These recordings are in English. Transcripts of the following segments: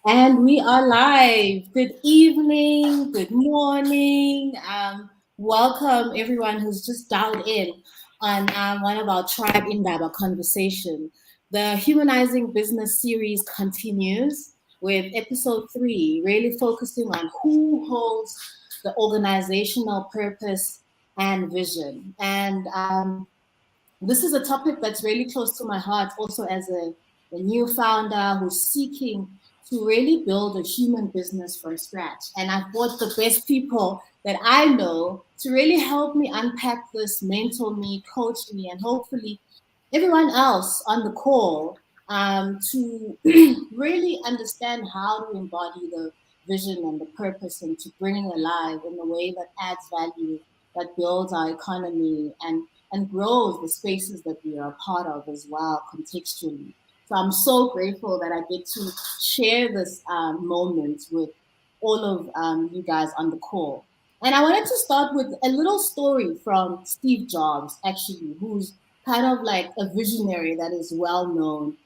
And we are live. Good evening, good morning. Welcome everyone who's just dialed in on one of our Tribe Indaba conversation. The Humanizing Business series continues with episode 3, really focusing on who holds the organizational purpose and vision. And this is a topic that's really close to my heart, also as a new founder who's seeking to really build a human business from scratch. And I've brought the best people that I know to really help me unpack this, mentor me, coach me, and hopefully everyone else on the call to really understand how to embody the vision and the purpose and to bring it alive in a way that adds value, that builds our economy and grows the spaces that we are a part of as well contextually. So I'm so grateful that I get to share this moment with all of you guys on the call. And I wanted to start with a little story from Steve Jobs, actually, who's kind of like a visionary that is well known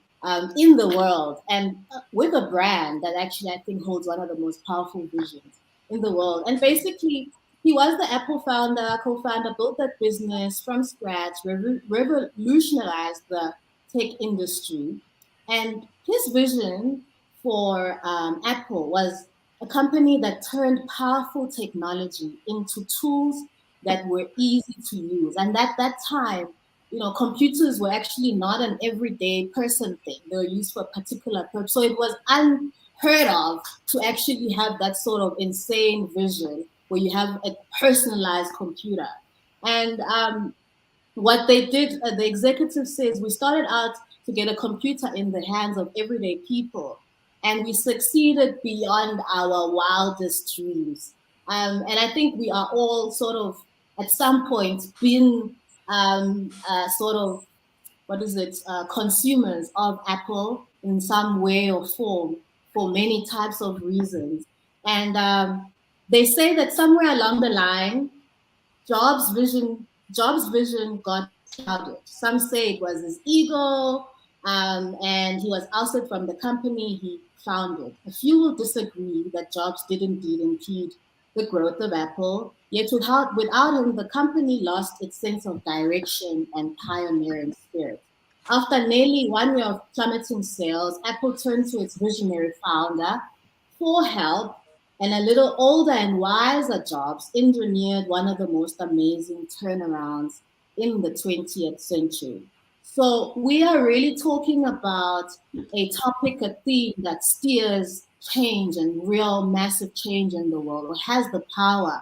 in the world and with a brand that actually I think holds one of the most powerful visions in the world. And basically, he was the Apple founder, co-founder, built that business from scratch, revolutionized the tech industry. And his vision for Apple was a company that turned powerful technology into tools that were easy to use. And at that time, computers were actually not an everyday person thing. They were used for a particular purpose. So it was unheard of to actually have that sort of insane vision where you have a personalized computer. And what they did, the executive says, we started out to get a computer in the hands of everyday people, and we succeeded beyond our wildest dreams. And I think we are all sort of, at some point, been sort of, what is it, consumers of Apple in some way or form for many types of reasons. And they say that somewhere along the line, Jobs' vision Jobs' vision got clouded. Some say it was his ego, and he was ousted from the company he founded. A few will disagree that Jobs did indeed impede the growth of Apple, yet without him, the company lost its sense of direction and pioneering spirit. After nearly 1 year of plummeting sales, Apple turned to its visionary founder for help, and a little older and wiser Jobs engineered one of the most amazing turnarounds in the 20th century. So, we are really talking about a topic, a theme that steers change and real massive change in the world, or has the power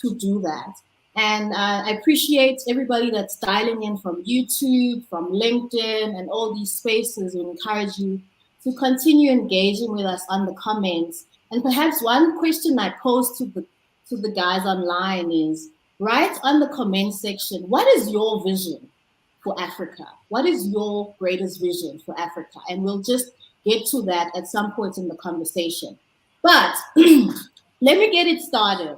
to do that. And I appreciate everybody that's dialing in from YouTube, from LinkedIn, and all these spaces. We encourage you to continue engaging with us on the comments. And perhaps one question I pose to the guys online is, write on the comment section, what is your vision for Africa? What is your greatest vision for Africa? And we'll just get to that at some point in the conversation. But let me get it started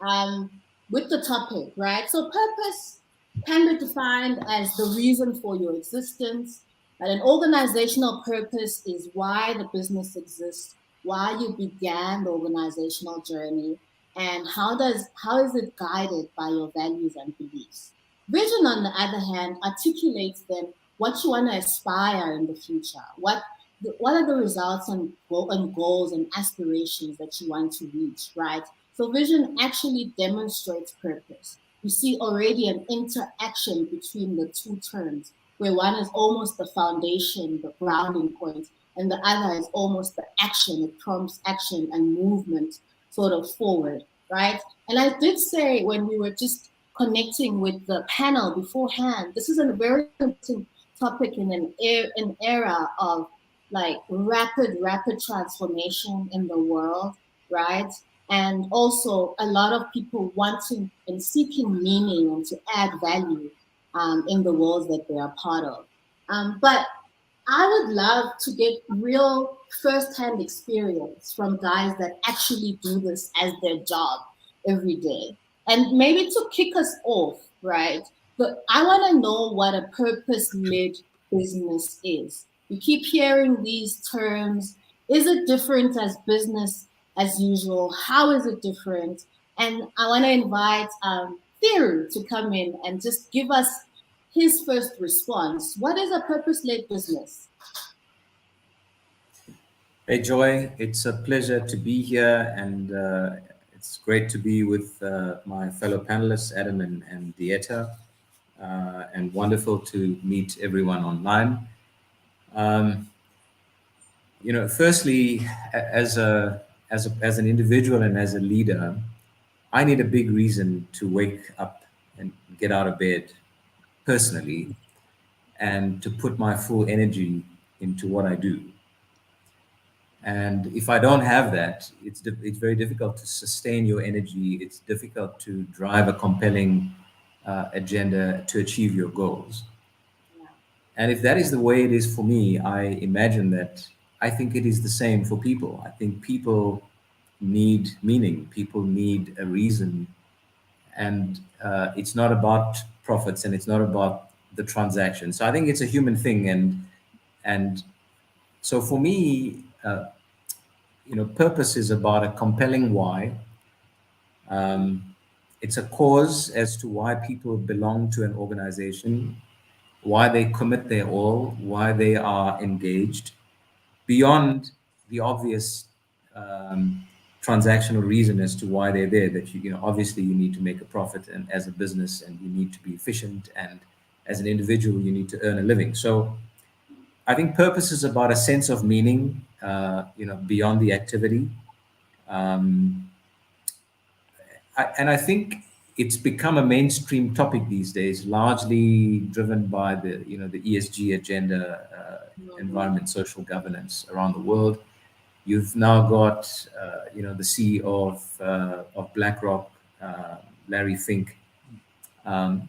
um, with the topic, right? So, purpose can be defined as the reason for your existence. But an organizational purpose is why the business exists, why you began the organizational journey, and how is it guided by your values and beliefs. Vision, on the other hand, articulates then what you want to aspire in the future. What are the results and goals and aspirations that you want to reach, right? So vision actually demonstrates purpose. You see already an interaction between the two terms, where one is almost the foundation, the grounding point, and the other is almost the action. It prompts action and movement sort of forward, right? And I did say when we were just connecting with the panel beforehand, this is a very important topic in an era of like rapid transformation in the world, right? And also a lot of people wanting and seeking meaning and to add value in the worlds that they are part of. But I would love to get real first-hand experience from guys that actually do this as their job every day. And maybe to kick us off, right? But I want to know what a purpose-led business is. You keep hearing these terms, Is it different as business as usual? How is it different? And I want to invite Theory to come in and just give us his first response. What is a purpose-led business? Hey, Joy, it's a pleasure to be here, and it's great to be with my fellow panelists, Adam and Dieta, and wonderful to meet everyone online. Um, Firstly, as an individual and as a leader, I need a big reason to wake up and get out of bed personally, and to put my full energy into what I do. And if I don't have that, it's very difficult to sustain your energy. It's difficult to drive a compelling agenda to achieve your goals. Yeah. And if that is the way it is for me, I imagine that I think it is the same for people. I think people need meaning, people need a reason. And it's not about profits, and it's not about the transaction. So I think it's a human thing. And so for me, purpose is about a compelling why. It's a cause as to why people belong to an organization, why they commit their all, why they are engaged, beyond the obvious transactional reason as to why they're there. That obviously you need to make a profit, and as a business, and you need to be efficient, and as an individual, you need to earn a living. So I think purpose is about a sense of meaning, beyond the activity. Um, and I think it's become a mainstream topic these days, largely driven by the ESG agenda, Mhm. environment, social governance around the world. You've now got the CEO of BlackRock, Larry Fink, um,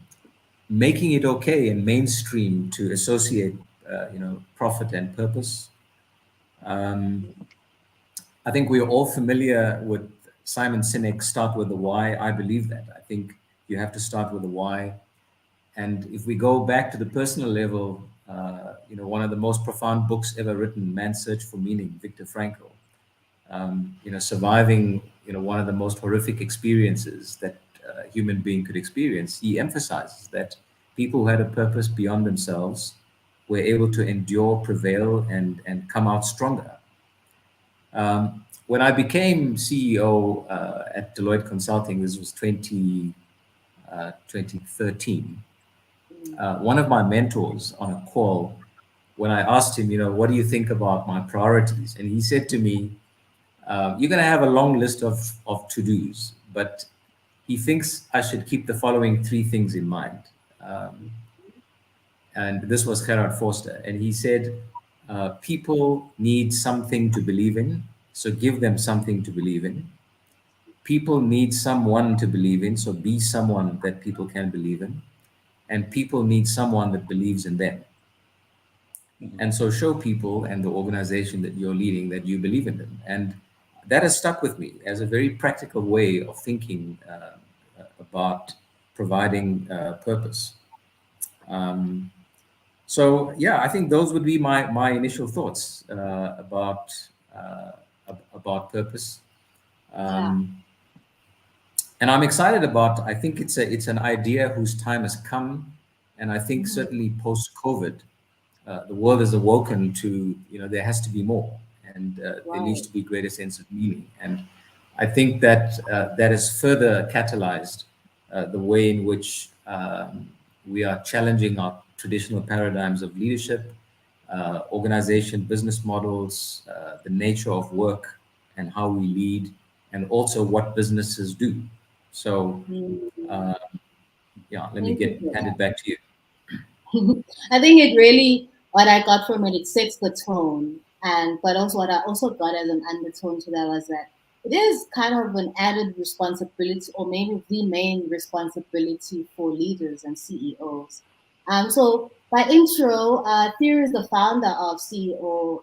making it okay and mainstream to associate profit and purpose. Um, I think we're all familiar with Simon Sinek's "Start with the Why." I believe that. I think you have to start with the why. And if we go back to the personal level, one of the most profound books ever written, "Man's Search for Meaning," Viktor Frankl, surviving one of the most horrific experiences that a human being could experience, he emphasizes that people who had a purpose beyond themselves were able to endure, prevail, and come out stronger. When I became CEO at Deloitte Consulting, this was 2013, one of my mentors on a call, when I asked him, what do you think about my priorities? And he said to me, you're going to have a long list of to-dos, but he thinks I should keep the following three things in mind. Um, and this was Gerhard Forster. And he said, people need something to believe in, so give them something to believe in. People need someone to believe in, so be someone that people can believe in. And people need someone that believes in them. And so show people and the organization that you're leading that you believe in them. And that has stuck with me as a very practical way of thinking about providing purpose. Um, so yeah, I think those would be my initial thoughts uh, about purpose. Yeah. Um, and I'm excited about. I think it's an idea whose time has come, and I think Mhm. certainly post COVID, the world has awoken to there has to be more, and there needs Right. to be greater sense of meaning. And I think that that has further catalyzed the way in which we are challenging our traditional paradigms of leadership, organization, business models, the nature of work, and how we lead, and also what businesses do. So Mhm. uh, yeah, let me Thank you get for hand it back to you. I think it really what I got from it sets the tone, and but also what I also got as an undertone to that was that it is kind of an added responsibility, or maybe the main responsibility for leaders and CEOs. So by intro, Theo is the founder of CEO.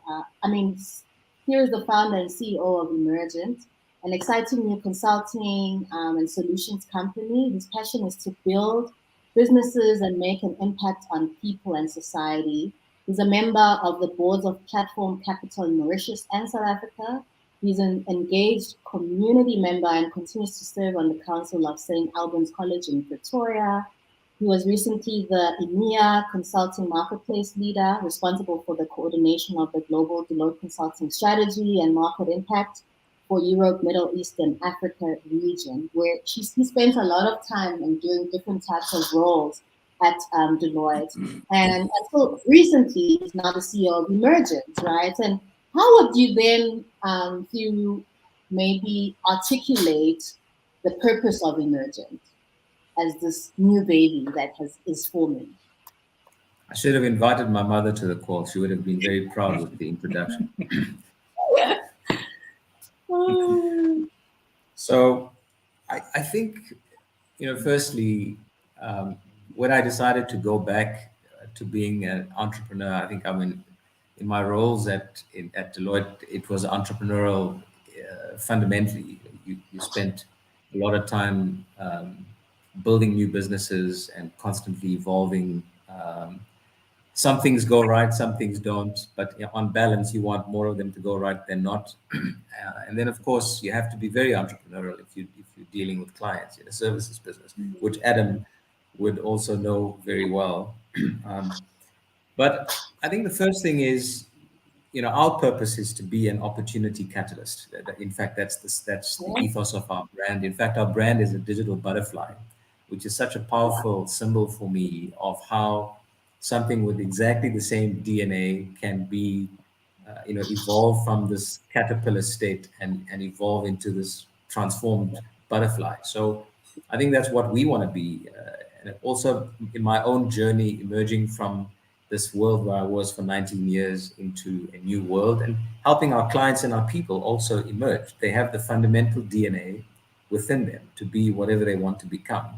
Theo is the founder and CEO of Emergent, an exciting new consulting and solutions company. His passion is to build businesses and make an impact on people and society. He's a member of the boards of Platform Capital in Mauritius and South Africa. He's an engaged community member and continues to serve on the council of St. Albans College in Pretoria. He was recently the EMEA Consulting Marketplace Leader, responsible for the coordination of the global Deloitte Consulting strategy and market impact for Europe, Middle East, and Africa region, where he spent a lot of time in doing different types of roles at Deloitte. And until recently, he's now the CEO of Emergent, right? And how would you then, you maybe articulate the purpose of Emergent as this new baby that is forming? I should have invited my mother to the call. She would have been very proud with the introduction. Oh, So I think, firstly, um, when I decided to go back to being an entrepreneur, I think in my roles at Deloitte, it was entrepreneurial. Fundamentally, you spent a lot of time building new businesses and constantly evolving. Some things go right, some things don't, but on balance, you want more of them to go right than not. And then, of course, you have to be very entrepreneurial if you're dealing with clients in a services business, which Adam would also know very well. Um, but I think the first thing is, our purpose is to be an opportunity catalyst. In fact, that's the yeah, ethos of our brand. In fact, our brand is a digital butterfly, which is such a powerful symbol for me of how something with exactly the same DNA can be, evolve from this caterpillar state and evolve into this transformed butterfly. So I think that's what we want to be. And also in my own journey, emerging from this world where I was for 19 years into a new world and helping our clients and our people also emerge. They have the fundamental DNA within them to be whatever they want to become.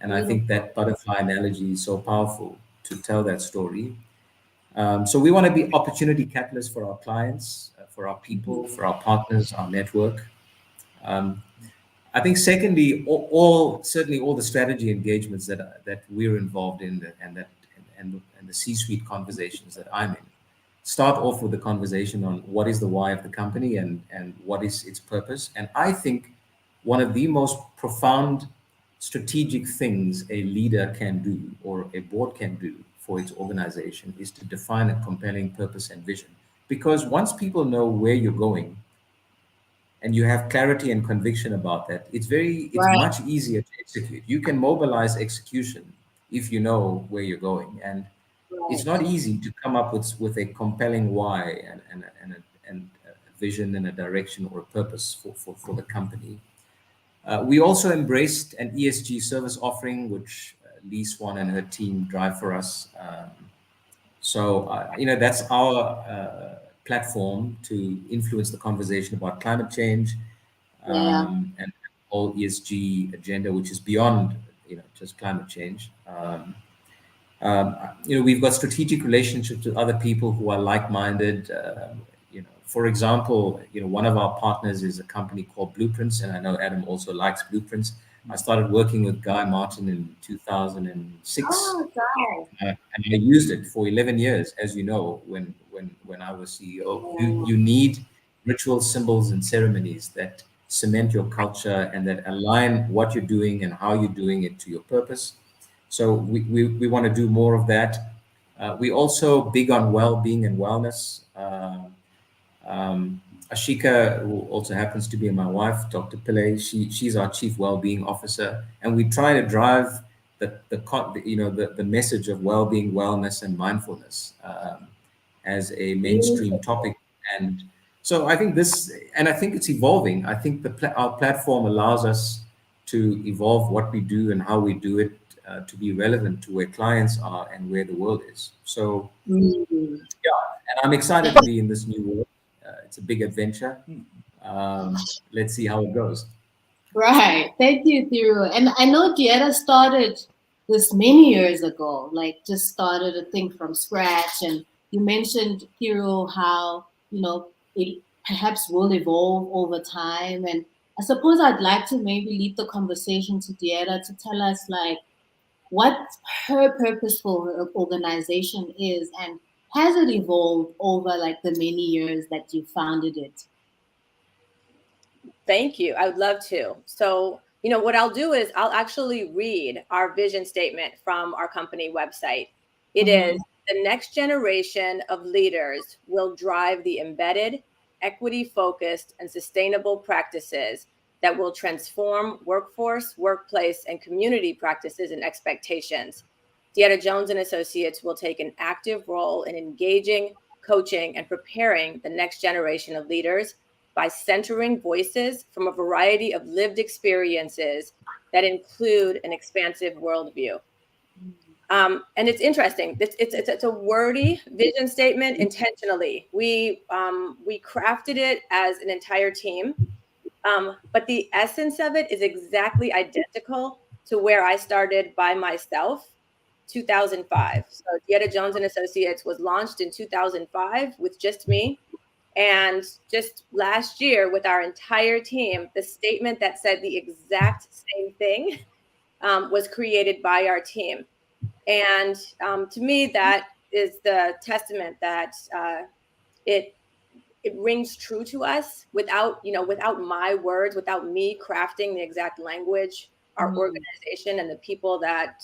And I think beautiful. that butterfly analogy is so powerful to tell that story. So we want to be opportunity catalysts for our clients, for our people, for our partners, our network. Um, I think secondly, certainly all the strategy engagements that we're involved in and the C-suite conversations that I'm in start off with the conversation on what is the why of the company and what is its purpose. And I think one of the most profound strategic things a leader can do or a board can do for its organization is to define a compelling purpose and vision. Because once people know where you're going, and you have clarity and conviction about that, it's Right, much easier to execute. You can mobilize execution if you know where you're going, and it's not right. easy to come up with a compelling why and a vision and a direction or a purpose for the company. We also embraced an ESG service offering, which Lee Swan and her team drive for us. That's our platform to influence the conversation about climate change Yeah, and whole ESG agenda, which is beyond, just climate change. We've got strategic relationships with other people who are like-minded. For example, one of our partners is a company called Blueprints, and I know Adam also likes Blueprints. I started working with Guy Martin in 2006, oh, wow. and I used it for 11 years, as you know, when I was CEO. Yeah. You need ritual symbols and ceremonies that cement your culture and that align what you're doing and how you're doing it to your purpose. So we want to do more of that. We also big on well-being and wellness. Ashika, who also happens to be my wife, Dr. Pillay, she's our chief well-being officer, and we try to drive the message of well-being, wellness, and mindfulness as a mainstream Beautiful. topic. And so I think it's evolving. I think our platform allows us to evolve what we do and how we do it to be relevant to where clients are and where the world is. So Mm. and I'm excited to be in this new world. It's a big adventure. Let's see how it goes. Right. Thank you, Thiru. And I know Dieta started this many years ago, like just started a thing from scratch. And you mentioned, Thiru, how, it perhaps will evolve over time. And I suppose I'd like to maybe lead the conversation to Dieta to tell us, like, what her purpose for her organization is and has it evolved over like the many years that you founded it? Thank you. I would love to. So, what I'll do is I'll actually read our vision statement from our company website. It Mm-hmm. is the next generation of leaders will drive the embedded, equity focused, and sustainable practices that will transform workforce, workplace, and community practices and expectations. Dieta Jones and Associates will take an active role in engaging, coaching, and preparing the next generation of leaders by centering voices from a variety of lived experiences that include an expansive worldview. And it's interesting. It's a wordy vision statement intentionally. We crafted it as an entire team, but the essence of it is exactly identical to where I started by myself, 2005. So Dieta Jones and Associates was launched in 2005 with just me. And just last year, with our entire team, the statement that said the exact same thing was created by our team. And to me, that is the testament that it it rings true to us without my words, without me crafting the exact language. Our Mm-hmm. organization and the people that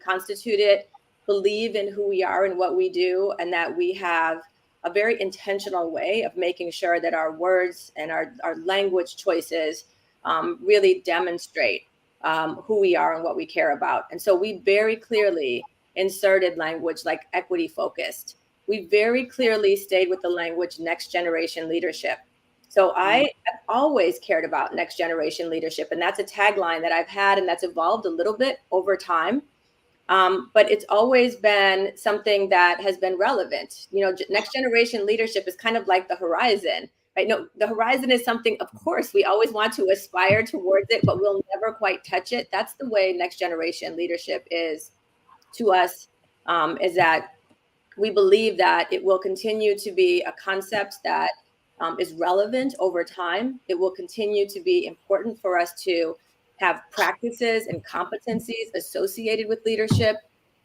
constitute it believe in who we are and what we do, and that we have a very intentional way of making sure that our words and our language choices really demonstrate who we are and what we care about. And so we very clearly inserted language like equity focused. We very clearly stayed with the language next generation leadership. So I have always cared about next generation leadership. And that's a tagline that I've had and that's evolved a little bit over time. But it's always been something that has been relevant. Next generation leadership is kind of like the horizon, right? No, the horizon is something, of course, we always want to aspire towards it, but we'll never quite touch it. That's the way next generation leadership is to us, is that we believe that it will continue to be a concept that is relevant over time. It will continue to be important for us to have practices and competencies associated with leadership,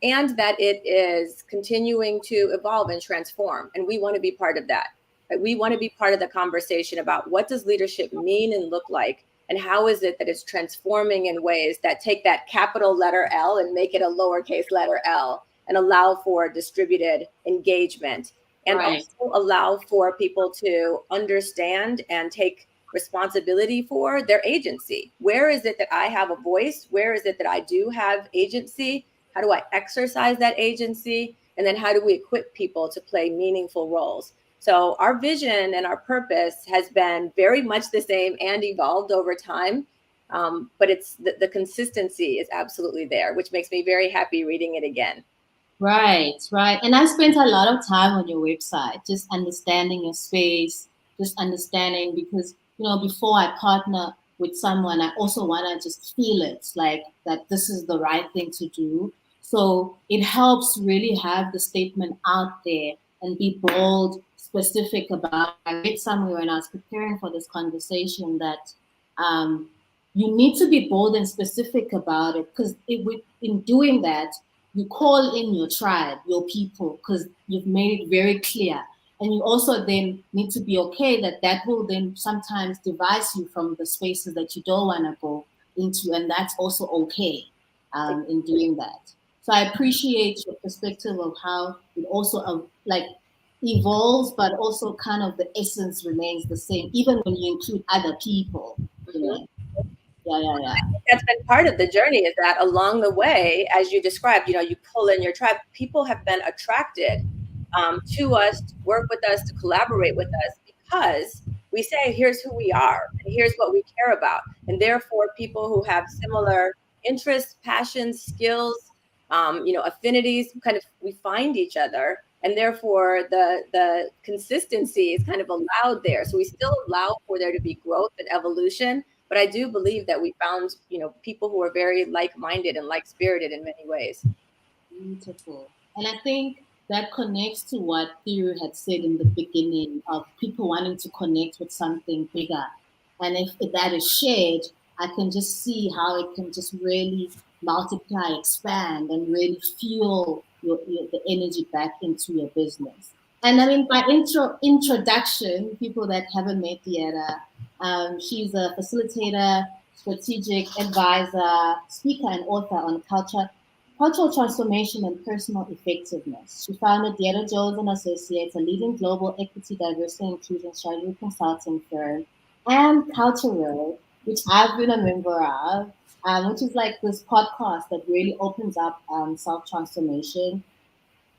and that it is continuing to evolve and transform. And we want to be part of that. Right? We want to be part of the conversation about what does leadership mean and look like, and how is it that it's transforming in ways that take that capital letter L and make it a lowercase letter L, and allow for distributed engagement, and Right. also allow for people to understand and take responsibility for their agency. Where is it that I have a voice? Where is it that I do have agency? How do I exercise that agency? And then how do we equip people to play meaningful roles? So our vision and our purpose has been very much the same and evolved over time. But it's the consistency is absolutely there, which makes me very happy reading it again. Right, right. And I spent a lot of time on your website, just understanding your space, just understanding because, before I partner with someone, I also want to just feel it like that this is the right thing to do. So it helps really have the statement out there and be bold, specific about it. I read somewhere when I was preparing for this conversation that um, you need to be bold and specific about it because in doing that, you call in your tribe, your people, because you've made it very clear. And you also then need to be okay that that will then sometimes devise you from the spaces that you don't want to go into. And that's also okay in doing that. So I appreciate your perspective of how it also like evolves, but also kind of the essence remains the same, even when you include other people, you Mhm. know. Yeah, yeah, yeah. That's been part of the journey, is that along the way, as you described, you pull in your tribe. People have been attracted to us, to work with us, to collaborate with us, because we say, here's who we are, and here's what we care about. And therefore, people who have similar interests, passions, skills, affinities, kind of, we find each other. And therefore, the consistency is kind of allowed there. So we still allow for there to be growth and evolution, but I do believe that we found, people who are very like-minded and like-spirited in many ways. Beautiful. And I think that connects to what Theo had said in the beginning of people wanting to connect with something bigger. And if that is shared, I can just see how it can just really multiply, expand, and really fuel the energy back into your business. And I mean, by introduction, people that haven't met Dieta, she's a facilitator, strategic advisor, speaker, and author on cultural transformation and personal effectiveness. She founded Dieta Jones and Associates, a leading global equity, diversity, and inclusion strategy consulting firm, and Cultural, which I've been a member of, which is like this podcast that really opens up self transformation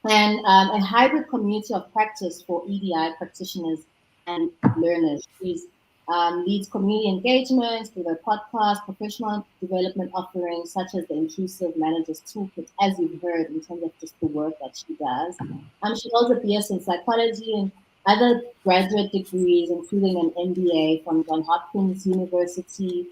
and a hybrid community of practice for EDI practitioners and learners. She leads community engagement through their podcast, professional development offerings such as the Inclusive Managers Toolkit, as you've heard in terms of just the work that she does. She holds a BS in psychology and other graduate degrees, including an MBA from Johns Hopkins University.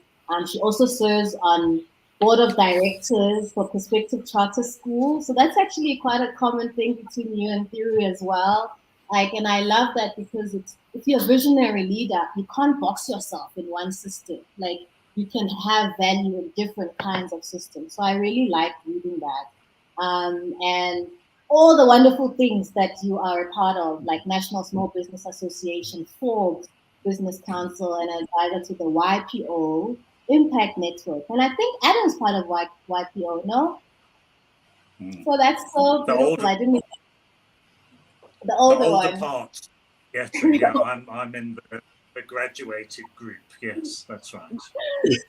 She also serves on board of directors for Perspective Charter School. So that's actually quite a common thing between you and Theory as well. Like, and I love that because it's if you're a visionary leader, you can't box yourself in one system. Like you can have value in different kinds of systems. So I really like reading that. And all the wonderful things that you are a part of, like National Small Business Association, Forbes Business Council, and advisor to the YPO Impact Network. And I think Adam's part of YPO, no? So that's so beautiful. I didn't even the older one. Part. Yes, yeah, I'm in the graduated group. Yes, that's right.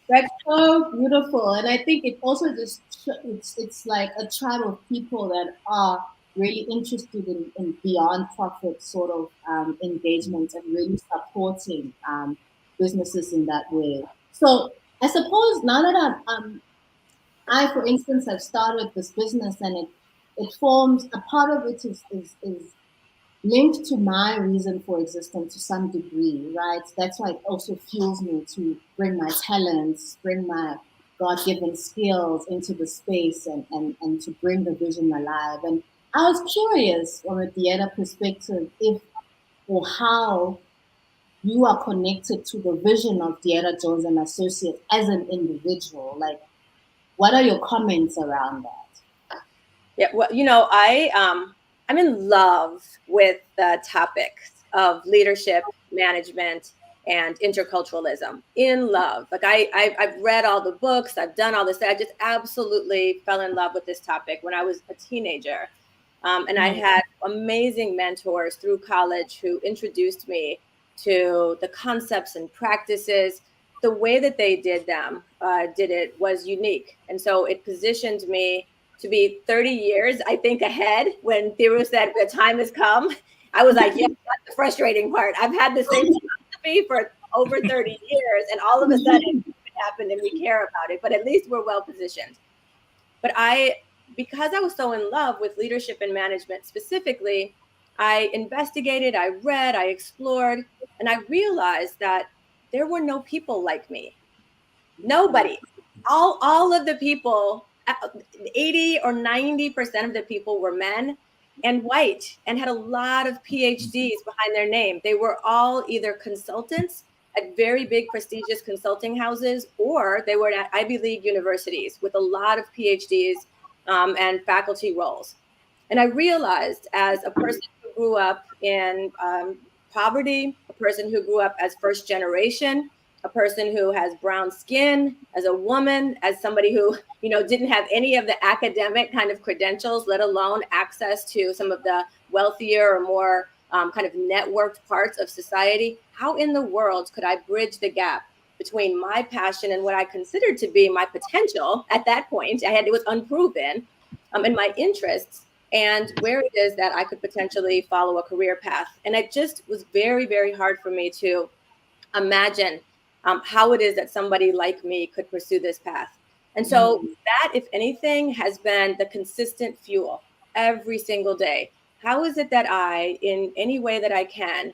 That's so beautiful, and I think it also just it's like a tribe of people that are really interested in beyond profit sort of engagement and really supporting businesses in that way. So I suppose now that I, for instance, have started this business and it forms a part of it is linked to my reason for existence to some degree, right? That's why it also fuels me to bring my talents, bring my God-given skills into the space and to bring the vision alive. And I was curious from a theater perspective if or how you are connected to the vision of Dieta Jones and Associates as an individual. Like, what are your comments around that? Yeah, well, I'm in love with the topics of leadership, management, and interculturalism. In love. Like I've read all the books, I've done all this. I just absolutely fell in love with this topic when I was a teenager. And I had amazing mentors through college who introduced me to the concepts and practices. The way that they did it was unique. And so it positioned me to be 30 years, I think, ahead. When Thiru said the time has come, I was like, yeah, that's the frustrating part. I've had the same philosophy for over 30 years, and all of a sudden it happened and we care about it, but at least we're well positioned. But because I was so in love with leadership and management specifically, I investigated, I read, I explored, and I realized that there were no people like me. Nobody. All of the people, 80 or 90% of the people were men and white and had a lot of PhDs behind their name. They were all either consultants at very big prestigious consulting houses, or they were at Ivy League universities with a lot of PhDs and faculty roles. And I realized, as a person who grew up in poverty, a person who grew up as first generation, a person who has brown skin, as a woman, as somebody who, didn't have any of the academic kind of credentials, let alone access to some of the wealthier or more kind of networked parts of society. How in the world could I bridge the gap between my passion and what I considered to be my potential at that point? It was unproven, and my interests, and where it is that I could potentially follow a career path. And it just was very, very hard for me to imagine how it is that somebody like me could pursue this path. And so that, if anything, has been the consistent fuel every single day. How is it that I, in any way that I can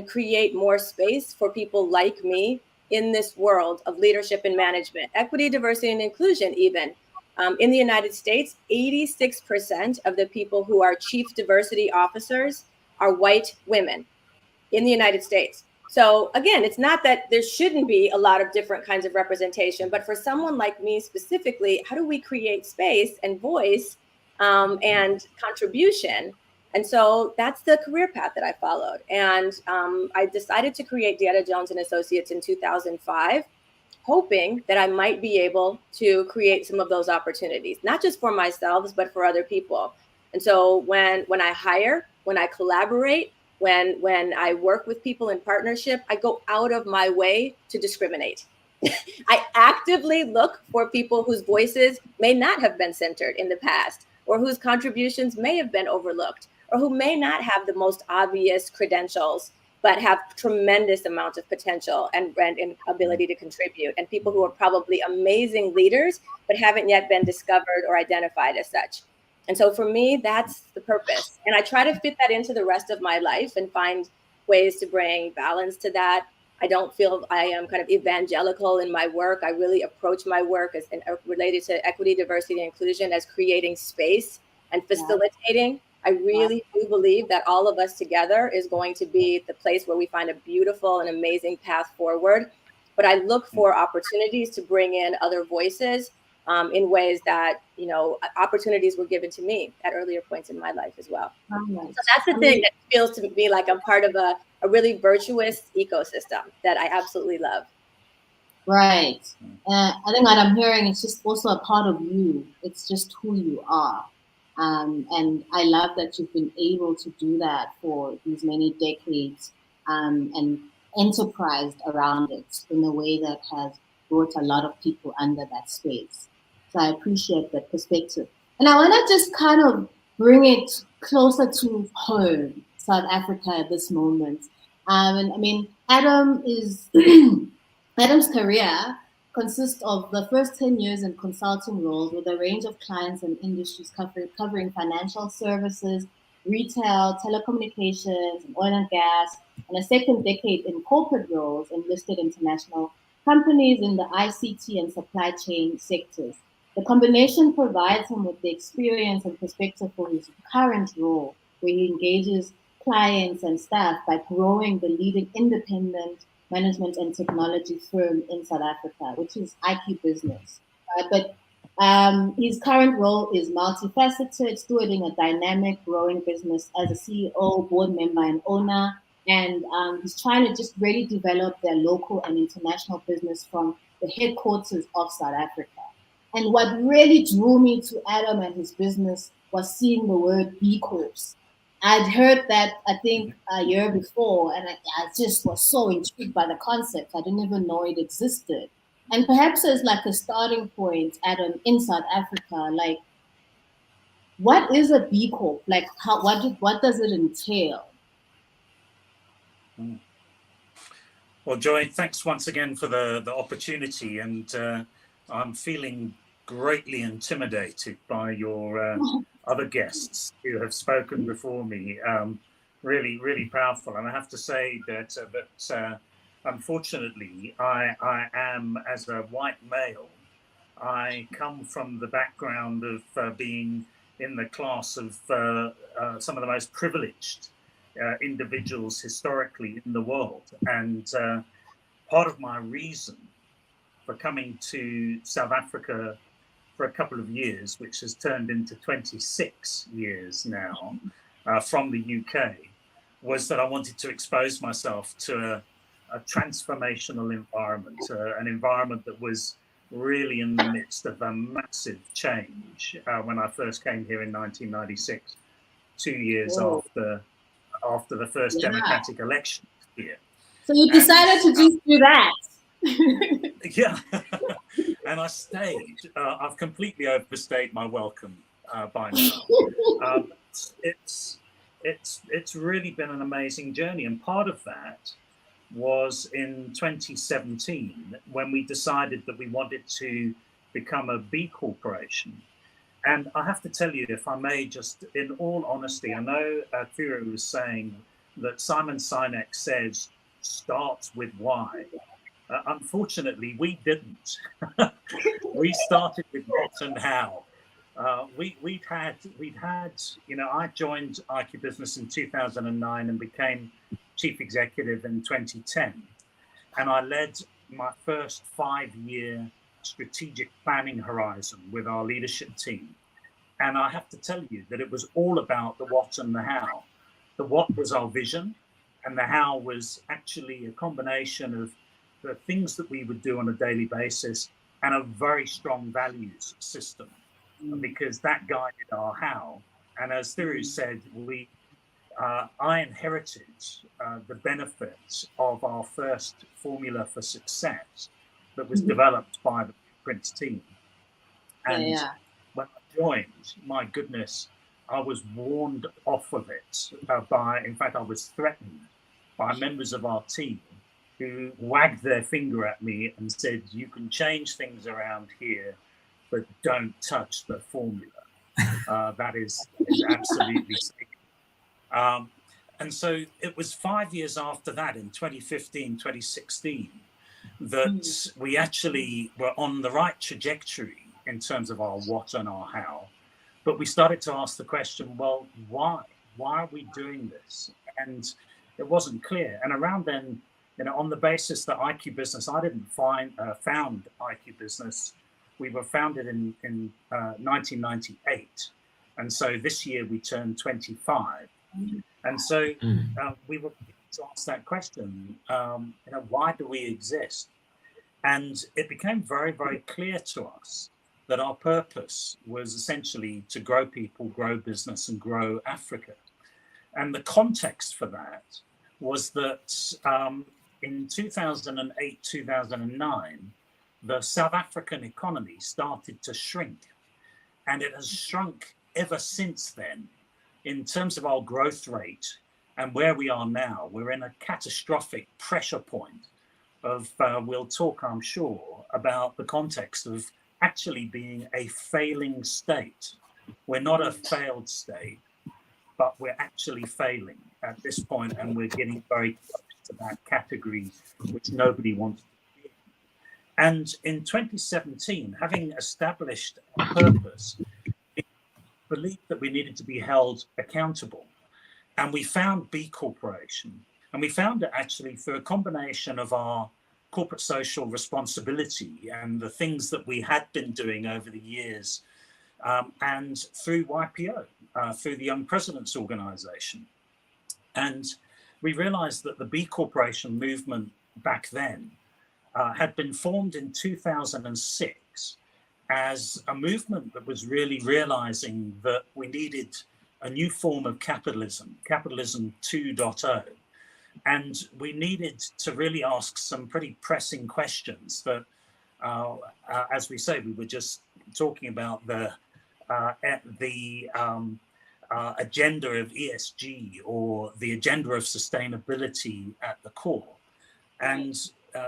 create more space for people like me in this world of leadership and management, equity, diversity, and inclusion even? In the United States, 86% of the people who are chief diversity officers are white women in the United States. So again, it's not that there shouldn't be a lot of different kinds of representation, but for someone like me specifically, how do we create space and voice and contribution. And so that's the career path that I followed. And I decided to create Dieta Jones and Associates in 2005, hoping that I might be able to create some of those opportunities, not just for myself, but for other people. And so when I hire, when I collaborate, when I work with people in partnership, I go out of my way to discriminate. I actively look for people whose voices may not have been centered in the past, or whose contributions may have been overlooked, or who may not have the most obvious credentials, but have tremendous amounts of potential and ability to contribute, and people who are probably amazing leaders, but haven't yet been discovered or identified as such. And so for me, that's the purpose. And I try to fit that into the rest of my life and find ways to bring balance to that. I don't feel I am kind of evangelical in my work. I really approach my work as related to equity, diversity, and inclusion as creating space and facilitating. I really do believe that all of us together is going to be the place where we find a beautiful and amazing path forward. But I look for opportunities to bring in other voices in ways that, opportunities were given to me at earlier points in my life as well. So that's the thing that feels to me like I'm part of a really virtuous ecosystem that I absolutely love. Right. I think what I'm hearing is just also a part of you. It's just who you are. And I love that you've been able to do that for these many decades and enterprised around it in a way that has brought a lot of people under that space. So I appreciate that perspective. And I want to just kind of bring it closer to home, South Africa at this moment. And I mean, Adam's career consists of the first 10 years in consulting roles with a range of clients and industries covering financial services, retail, telecommunications, and oil and gas, and a second decade in corporate roles in listed international companies in the ICT and supply chain sectors. The combination provides him with the experience and perspective for his current role, where he engages clients and staff by growing the leading independent management and technology firm in South Africa, which is IQ Business. But his current role is multifaceted, stewarding a dynamic, growing business as a CEO, board member, and owner. And he's trying to just really develop their local and international business from the headquarters of South Africa. And what really drew me to Adam and his business was seeing the word B Corps. I'd heard that, I think, a year before, and I just was so intrigued by the concept. I didn't even know it existed. And perhaps as like a starting point, Adam, in South Africa, like, what is a B Corp? Like, what does it entail? Well, Joy, thanks once again for the opportunity, and I'm feeling greatly intimidated by your other guests who have spoken before me. Really, really powerful. And I have to say that unfortunately, I am, as a white male, I come from the background of being in the class of some of the most privileged individuals historically in the world. And part of my reason for coming to South Africa for a couple of years, which has turned into 26 years now from the UK, was that I wanted to expose myself to a transformational environment, an environment that was really in the midst of a massive change when I first came here in 1996, 2 years after the first democratic election here. So you decided to just do that. Yeah. And I stayed. I've completely overstayed my welcome by now. It's really been an amazing journey, and part of that was in 2017 when we decided that we wanted to become a B corporation. And I have to tell you, if I may, just in all honesty, I know Kira was saying that Simon Sinek says start with why. Unfortunately, we didn't. We started with what and how. We'd had, I joined IQ Business in 2009 and became chief executive in 2010. And I led my first 5-year strategic planning horizon with our leadership team. And I have to tell you that it was all about the what and the how. The what was our vision, and the how was actually a combination of the things that we would do on a daily basis and a very strong values system, because that guided our how. And as Thiru said, I inherited the benefits of our first formula for success that was developed by the Prince team. And when I joined, my goodness, I was warned off of it in fact, I was threatened by members of our team who wagged their finger at me and said, "You can change things around here, but don't touch the formula." That is absolutely sacred. And so it was 5 years after that, in 2015, 2016, that we actually were on the right trajectory in terms of our what and our how. But we started to ask the question, well, why? Why are we doing this? And it wasn't clear. And around then, on the basis that IQ Business, I didn't found IQ Business. We were founded in 1998. And so this year we turned 25. And so we were to ask that question, why do we exist? And it became very, very clear to us that our purpose was essentially to grow people, grow business, and grow Africa. And the context for that was that in 2008, 2009, the South African economy started to shrink. And it has shrunk ever since then. In terms of our growth rate and where we are now, we're in a catastrophic pressure point of, we'll talk, I'm sure, about the context of actually being a failing state. We're not a failed state, but we're actually failing at this point, and we're getting very close to that category which nobody wants to be in. And in 2017, having established a purpose, believed that we needed to be held accountable. And we found B Corporation. And we found it actually through a combination of our corporate social responsibility and the things that we had been doing over the years, and through YPO, through the Young Presidents Organization. And we realized that the B Corporation movement back then had been formed in 2006 as a movement that was really realizing that we needed a new form of capitalism, capitalism 2.0. And we needed to really ask some pretty pressing questions that, as we say, we were just talking about the agenda of ESG, or the agenda of sustainability at the core. And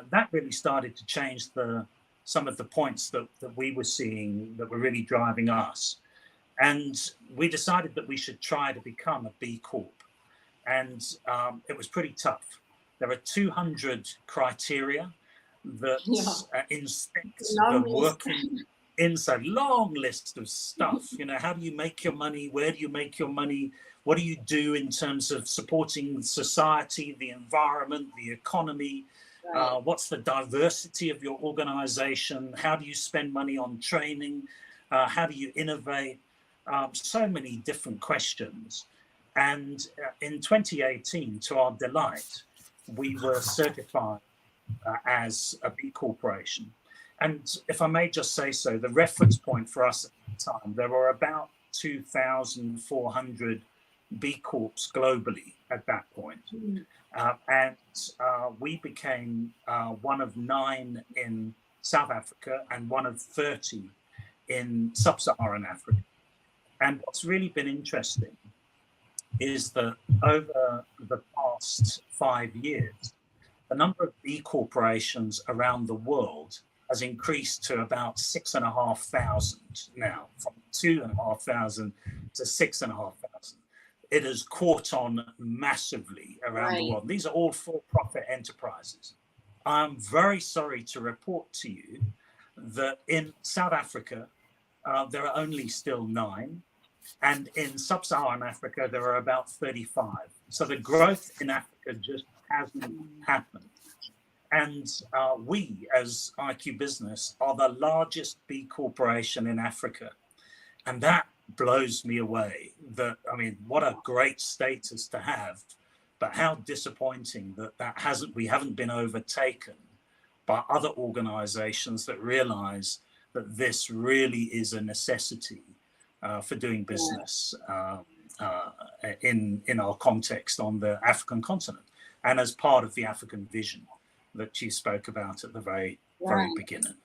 that really started to change some of the points that we were seeing that were really driving us. And we decided that we should try to become a B Corp. And it was pretty tough. There are 200 criteria that inspect the working. It's a long list of stuff. How do you make your money? Where do you make your money? What do you do in terms of supporting society, the environment, the economy? What's the diversity of your organization? How do you spend money on training? How do you innovate? So many different questions. And in 2018, to our delight, we were certified as a B Corporation. And if I may just say so, the reference point for us at the time, there were about 2,400 B Corps globally at that point. And we became one of 9 in South Africa and one of 30 in Sub-Saharan Africa. And what's really been interesting is that over the past 5 years, the number of B corporations around the world has increased to about 6,500 now, from 2,500 to 6,500. It has caught on massively around the world. These are all for-profit enterprises. I'm very sorry to report to you that in South Africa, there are only still 9. And in Sub-Saharan Africa, there are about 35. So the growth in Africa just hasn't happened. And we, as IQ Business, are the largest B corporation in Africa. And that blows me away. That, I mean, what a great status to have, but how disappointing that we haven't been overtaken by other organizations that realize that this really is a necessity for doing business in our context on the African continent, and as part of the African vision that you spoke about at the very beginning.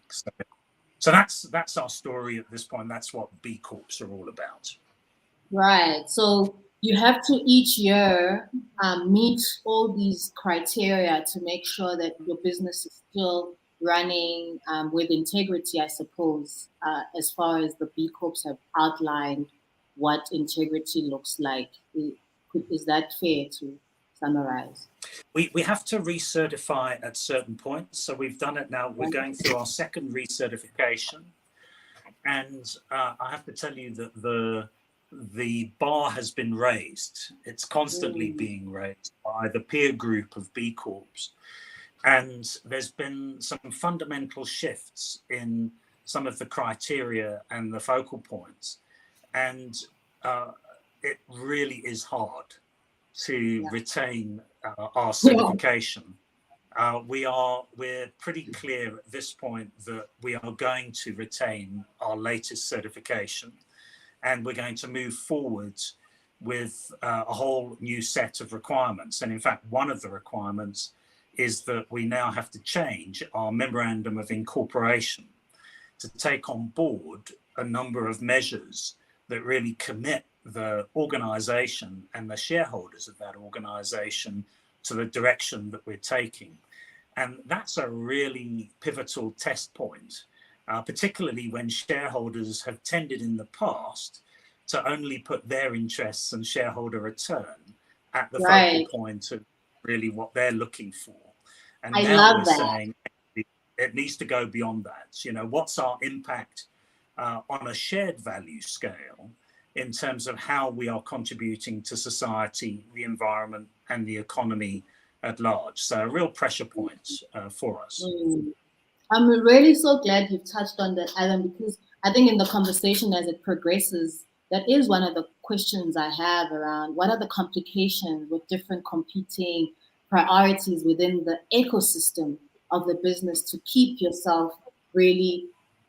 So that's our story at this point. That's what B Corps are all about. Right. So you have to each year meet all these criteria to make sure that your business is still running with integrity, I suppose, as far as the B Corps have outlined what integrity looks like. Is that fair to summarize? We have to recertify at certain points. So we've done it now. We're going through our second recertification. And I have to tell you that the bar has been raised. It's constantly being raised by the peer group of B Corps. And there's been some fundamental shifts in some of the criteria and the focal points. And it really is hard to retain our certification. We're pretty clear at this point that we are going to retain our latest certification, and we're going to move forward with a whole new set of requirements. And in fact, one of the requirements is that we now have to change our memorandum of incorporation to take on board a number of measures that really commit the organization and the shareholders of that organization to the direction that we're taking. And that's a really pivotal test point, particularly when shareholders have tended in the past to only put their interests and shareholder return at the focal point of really what they're looking for. And now we're saying it needs to go beyond that. You know, what's our impact on a shared value scale in terms of how we are contributing to society, the environment, and the economy at large. So a real pressure point for us. I'm really so glad you've touched on that, Adam, because I think in the conversation as it progresses, that is one of the questions I have around what are the complications with different competing priorities within the ecosystem of the business to keep yourself really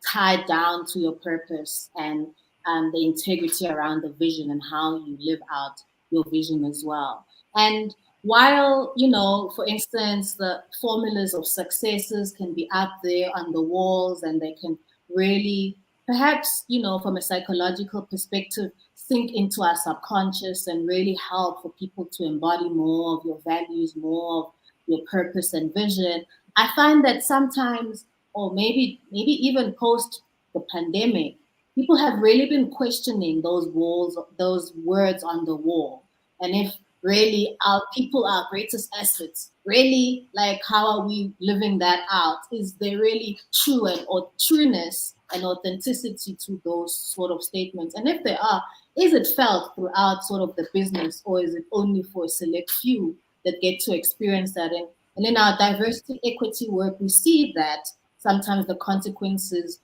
tied down to your purpose and the integrity around the vision and how you live out your vision as well. And while, you know, for instance, the formulas of successes can be out there on the walls and they can really, perhaps, you know, from a psychological perspective, sink into our subconscious and really help for people to embody more of your values, more of your purpose and vision. I find that sometimes, or maybe even post the pandemic, people have really been questioning those walls, those words on the wall. And if really our people are greatest assets, really, like, how are we living that out? Is there really trueness and authenticity to those sort of statements? And if there are, is it felt throughout sort of the business, or is it only for a select few that get to experience that? And in our diversity equity work, we see that sometimes the consequences,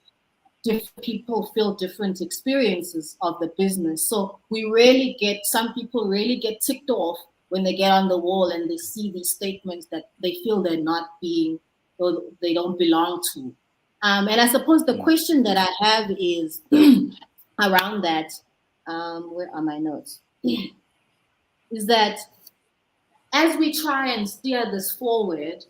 different people feel different experiences of the business. So some people really get ticked off when they get on the wall and they see these statements that they feel they're not being, or they don't belong to. And I suppose the question that I have is around that, where are my notes? Is that as we try and steer this forward,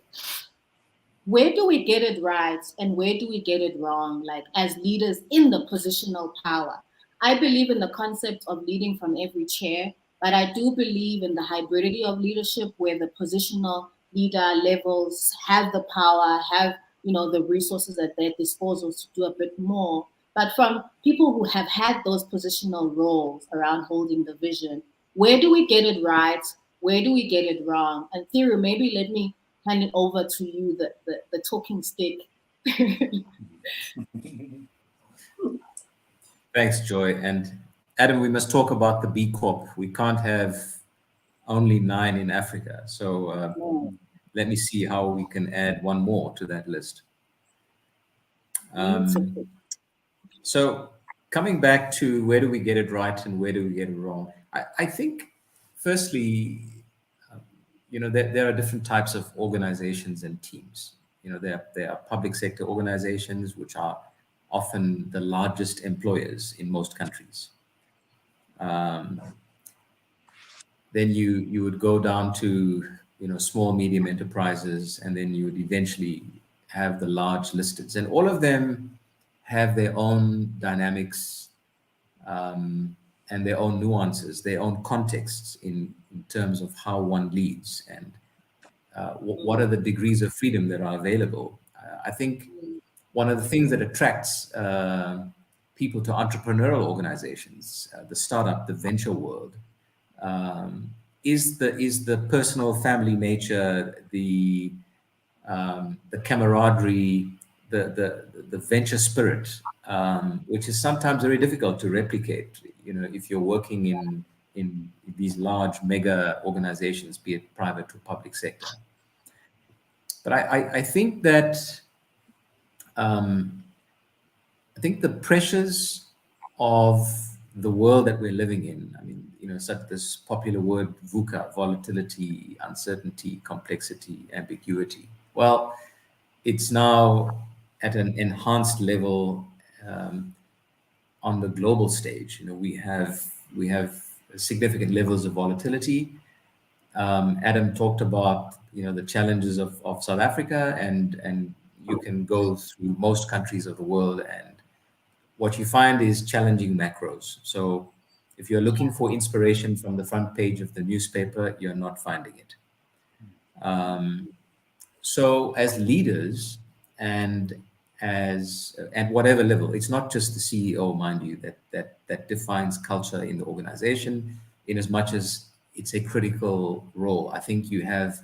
where do we get it right and where do we get it wrong, like as leaders in the positional power? I believe in the concept of leading from every chair, but I do believe in the hybridity of leadership where the positional leader levels have the power, have, you know, the resources at their disposal to do a bit more. But from people who have had those positional roles around holding the vision, where do we get it right? Where do we get it wrong? And Thiru, maybe let me hand it over to you, the talking stick. Thanks, Joy. And Adam, we must talk about the B Corp. We can't have only 9 in Africa. So let me see how we can add one more to that list. So coming back to where do we get it right and where do we get it wrong? I think, firstly, there are different types of organizations and teams. There are public sector organizations, which are often the largest employers in most countries. Um, then you would go down to small medium enterprises, and then you would eventually have the large listeds, and all of them have their own dynamics, and their own nuances, their own contexts in terms of how one leads, and what are the degrees of freedom that are available. I think one of the things that attracts people to entrepreneurial organizations, the startup, the venture world, is the personal family nature, the camaraderie, the venture spirit, which is sometimes very difficult to replicate. If you're working in these large mega organizations, be it private or public sector. But I think that um, I think the pressures of the world that we're living in, I mean, such this popular word VUCA, volatility, uncertainty, complexity, ambiguity. Well, it's now at an enhanced level on the global stage. We have significant levels of volatility. Adam talked about the challenges of South Africa, and you can go through most countries of the world, and what you find is challenging macros. So if you're looking for inspiration from the front page of the newspaper, you're not finding it. So as leaders, and at whatever level, it's not just the CEO, mind you, that defines culture in the organization, in as much as it's a critical role. I think you have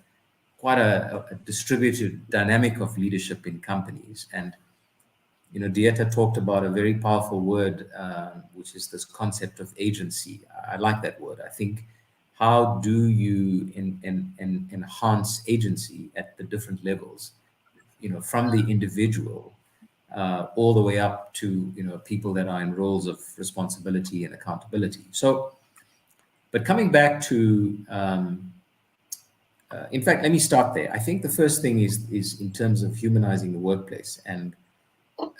quite a distributed dynamic of leadership in companies. And Dieta talked about a very powerful word, which is this concept of agency. I like that word. I think, how do you enhance agency at the different levels, from the individual all the way up to people that are in roles of responsibility and accountability. So, but coming back to, in fact, let me start there. I think the first thing is in terms of humanizing the workplace, and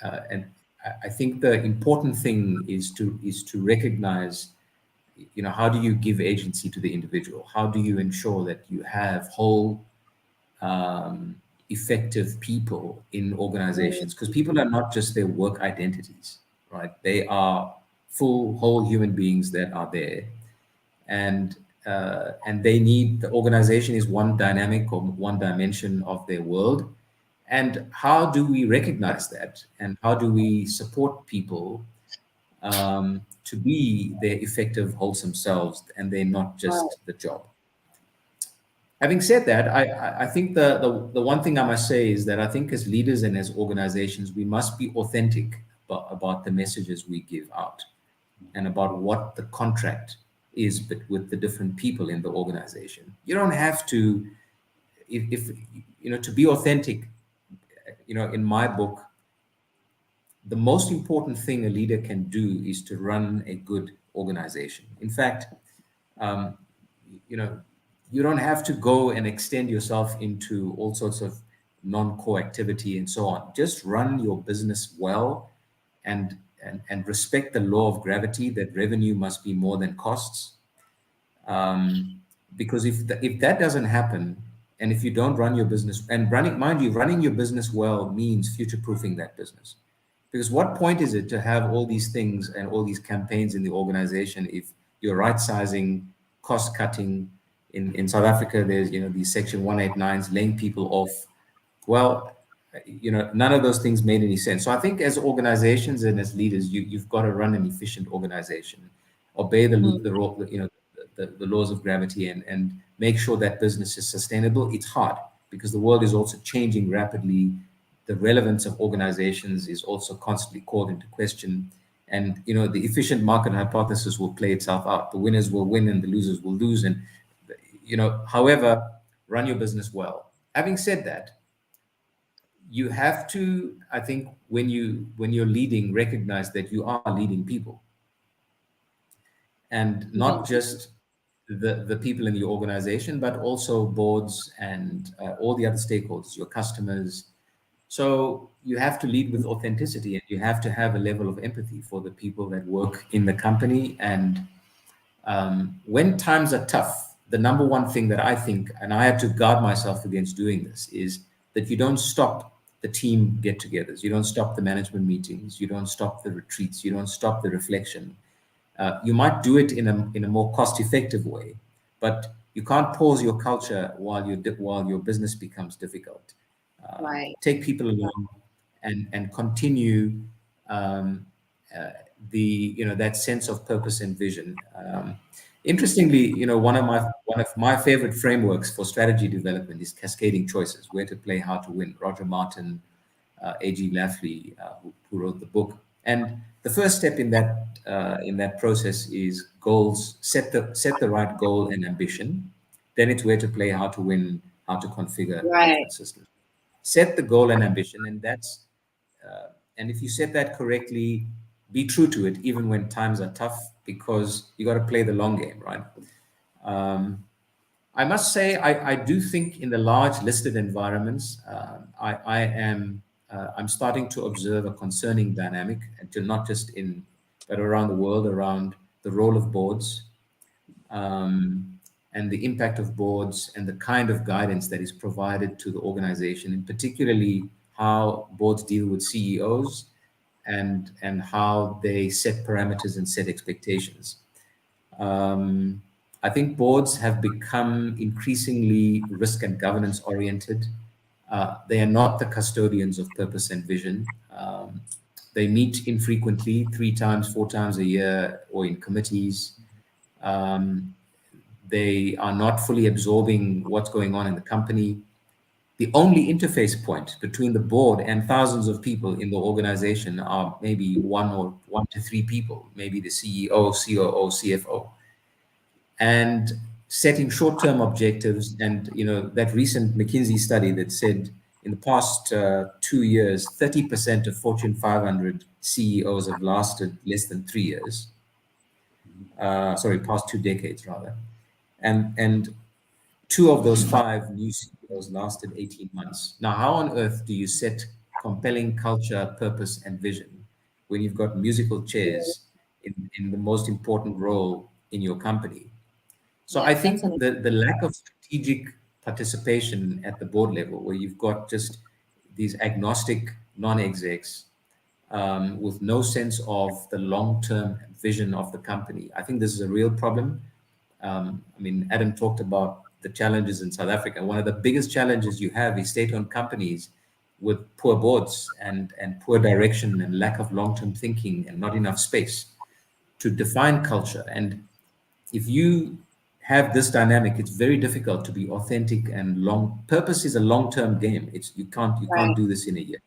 I think the important thing is to recognize, how do you give agency to the individual? How do you ensure that you have whole, effective people in organizations? Because people are not just their work identities, right? They are full, whole human beings that are there, and they need, the organization is one dynamic or one dimension of their world. And how do we recognize that? And how do we support people to be their effective, wholesome selves, and they're not just the job? Having said that, I think the one thing I must say is that I think as leaders and as organizations, we must be authentic about the messages we give out, and about what the contract is with the different people in the organization. You don't have to, if to be authentic. In my book, the most important thing a leader can do is to run a good organization. In fact, um, you know, you don't have to go and extend yourself into all sorts of non-core activity and so on. Just run your business well, and respect the law of gravity, that revenue must be more than costs. Because if that doesn't happen, and if you don't run your business, and running your business well means future-proofing that business. Because what point is it to have all these things and all these campaigns in the organization if you're right sizing, cost cutting? In South Africa, there's these Section 189s laying people off. Well, none of those things made any sense. So I think as organizations and as leaders, you've got to run an efficient organization, obey the laws of gravity, and make sure that business is sustainable. It's hard because the world is also changing rapidly. The relevance of organizations is also constantly called into question. And the efficient market hypothesis will play itself out. The winners will win and the losers will lose. And however, run your business well. Having said that, you have to, I think, when you're leading, recognize that you are leading people, and not just the people in the organization, but also boards and all the other stakeholders, your customers. So you have to lead with authenticity, and you have to have a level of empathy for the people that work in the company. And when times are tough, the number one thing that I think, and I had to guard myself against doing this, is that you don't stop the team get-togethers, you don't stop the management meetings, you don't stop the retreats, you don't stop the reflection. You might do it in a more cost-effective way, but you can't pause your culture while your business becomes difficult. Right. Take people along and continue um, uh, that sense of purpose and vision. Interestingly, one of my favorite frameworks for strategy development is cascading choices: where to play, how to win. Roger Martin, A.G. Lafley, who wrote the book. And the first step in that process is goals. Set the right goal and ambition. Then it's where to play, how to win, how to configure Right. management systems. Set the goal and ambition, and if you set that correctly, be true to it even when times are tough, because you got to play the long game, right? Um, I must say, I do think in the large listed environments, I'm starting to observe a concerning dynamic, and to not just but around the world, around the role of boards, and the impact of boards, and the kind of guidance that is provided to the organization, and particularly how boards deal with CEOs, and how they set parameters and set expectations. Um, I think boards have become increasingly risk and governance oriented. They are not the custodians of purpose and vision. They meet infrequently, 3 times, 4 times a year, or in committees. Um, they are not fully absorbing what's going on in the company. The only interface point between the board and thousands of people in the organization are maybe 1 to 3 people, maybe the CEO, COO, CFO, and setting short-term objectives. And that recent McKinsey study that said in the past 2 years, 30% of Fortune 500 CEOs have lasted less than 3 years. Sorry, past 2 decades rather, and 2 of those 5 new CEOs lasted 18 months. Now, how on earth do you set compelling culture, purpose, and vision when you've got musical chairs in the most important role in your company? So Yeah, I that's think the lack of strategic participation at the board level, where you've got just these agnostic non-execs with no sense of the long-term vision of the company, I think this is a real problem. I mean, Adam talked about the challenges in South Africa. One of the biggest challenges you have is state-owned companies with poor boards and poor direction and lack of long-term thinking and not enough space to define culture. And if you have this dynamic, it's very difficult to be authentic and long. Purpose is a long-term game. You can't right. do this in a year.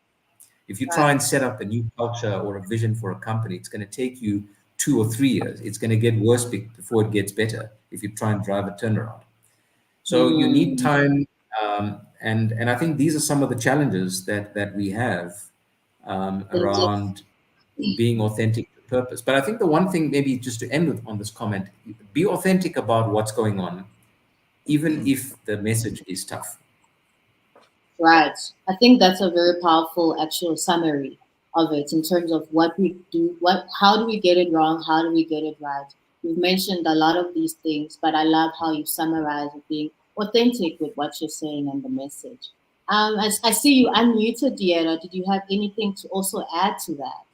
If you try Right. and set up a new culture or a vision for a company, it's going to take you 2 or 3 years. It's going to get worse before it gets better if you try and drive a turnaround. So you need Mm, time, and I think these are some of the challenges that we have indeed. around being authentic to purpose. But I think the one thing, maybe just to end with on this comment, be authentic about what's going on, even if the message is tough. Right. I think that's a very powerful actual summary of it in terms of what we do, how do we get it wrong, how do we get it right. You've mentioned a lot of these things, but I love how you summarize it being authentic with what you're saying and the message. I see you unmuted, Diana. Did you have anything to also add to that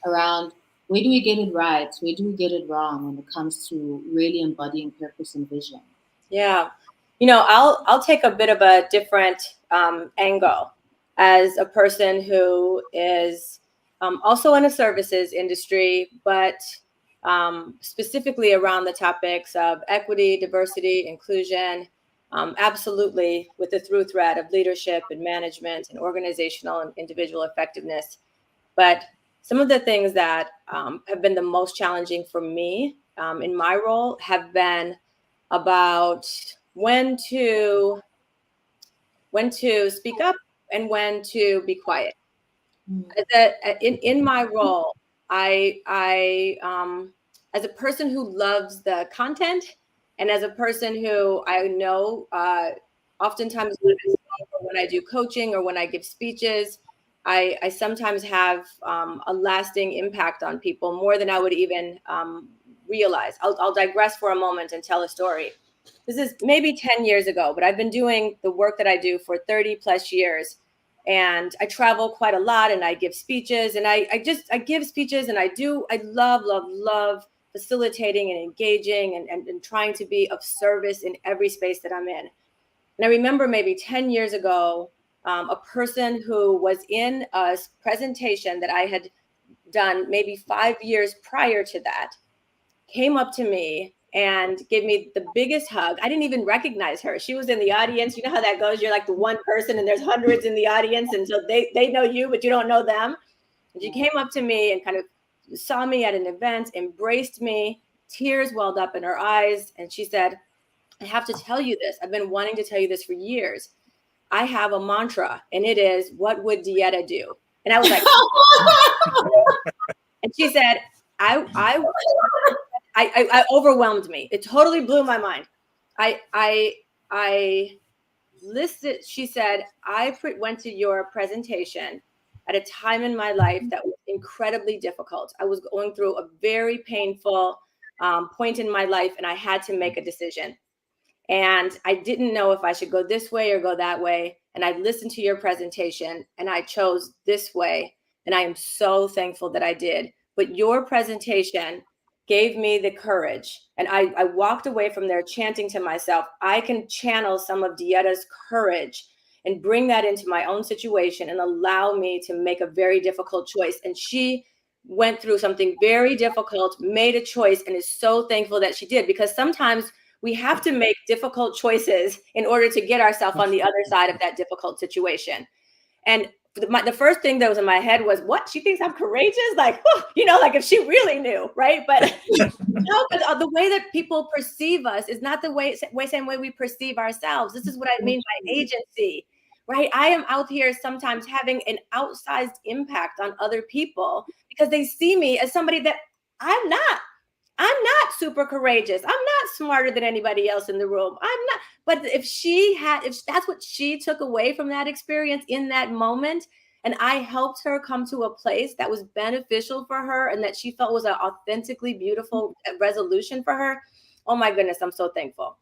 around where do we get it right, where do we get it wrong when it comes to really embodying purpose and vision? Yeah, I'll take a bit of a different angle as a person who is also in a services industry, but specifically around the topics of equity, diversity, inclusion, absolutely with the through thread of leadership and management and organizational and individual effectiveness. But some of the things that have been the most challenging for me in my role have been about when to speak up and when to be quiet. Mm. In my role, I as a person who loves the content, and as a person who I know oftentimes when I do coaching or when I give speeches, I sometimes have a lasting impact on people more than I would even realize. I'll digress for a moment and tell a story. This is maybe 10 years ago, but I've been doing the work that I do for 30 plus years. And I travel quite a lot, and I give speeches, and I give speeches, and I love facilitating and engaging and trying to be of service in every space that I'm in. And I remember maybe 10 years ago, a person who was in a presentation that I had done maybe 5 years prior to that came up to me and gave me the biggest hug. I didn't even recognize her. She was in the audience. You know how that goes. You're like the one person and there's hundreds in the audience. And so they know you, but you don't know them. And she came up to me and kind of saw me at an event, embraced me, tears welled up in her eyes. And she said, I have to tell you this. I've been wanting to tell you this for years. I have a mantra, and it is, what would Dieta do? And I was like, and she said, I overwhelmed me. It totally blew my mind. I listed, she said, I went to your presentation at a time in my life that was incredibly difficult. I was going through a very painful point in my life, and I had to make a decision. And I didn't know if I should go this way or go that way. And I listened to your presentation, and I chose this way. And I am so thankful that I did. But your presentation gave me the courage. And I walked away from there chanting to myself, I can channel some of Dieta's courage and bring that into my own situation and allow me to make a very difficult choice. And she went through something very difficult, made a choice, and is so thankful that she did, because sometimes we have to make difficult choices in order to get ourselves on the other side of that difficult situation. And the first thing that was in my head was, what? She thinks I'm courageous? Like, like if she really knew, right? But no, but the way that people perceive us is not the same way we perceive ourselves. This is what I mean by agency, right? I am out here sometimes having an outsized impact on other people because they see me as somebody that I'm not. I'm not super courageous. I'm not smarter than anybody else in the room. I'm not. But if that's what she took away from that experience in that moment, and I helped her come to a place that was beneficial for her and that she felt was an authentically beautiful resolution for her, oh my goodness, I'm so thankful.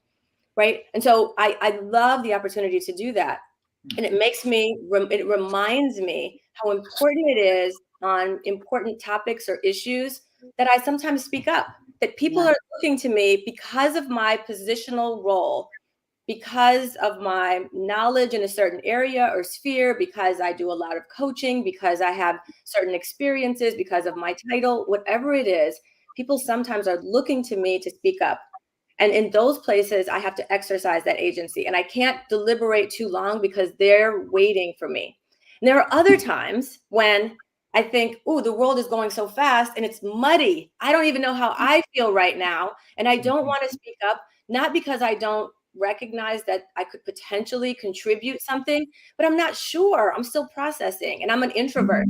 Right. And so I love the opportunity to do that. And it reminds me how important it is on important topics or issues that I sometimes speak up, that people are looking to me because of my positional role, because of my knowledge in a certain area or sphere, because I do a lot of coaching, because I have certain experiences, because of my title, whatever it is, people sometimes are looking to me to speak up. And in those places, I have to exercise that agency, and I can't deliberate too long because they're waiting for me. And there are other times when I think, oh, the world is going so fast and it's muddy. I don't even know how I feel right now. And I don't want to speak up, not because I don't recognize that I could potentially contribute something, but I'm not sure. I'm still processing, and I'm an introvert.